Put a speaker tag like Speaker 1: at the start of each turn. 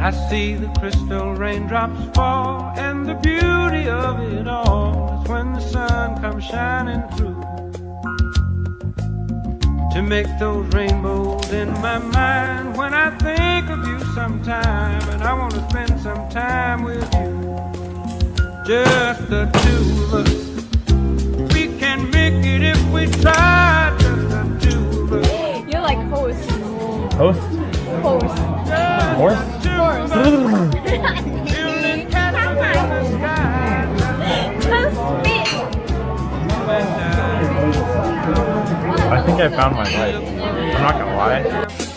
Speaker 1: I see the crystal raindrops fall, and the beauty of it all is when the sun comes shining through to make those rainbows in my mind. When I think of you sometime, and I want to spend some time with you, just the two of us. We can make it if we try, just the two of us.
Speaker 2: You're like host.
Speaker 3: Host?
Speaker 2: Host.
Speaker 3: Horse? I think I found my life. I'm not gonna lie.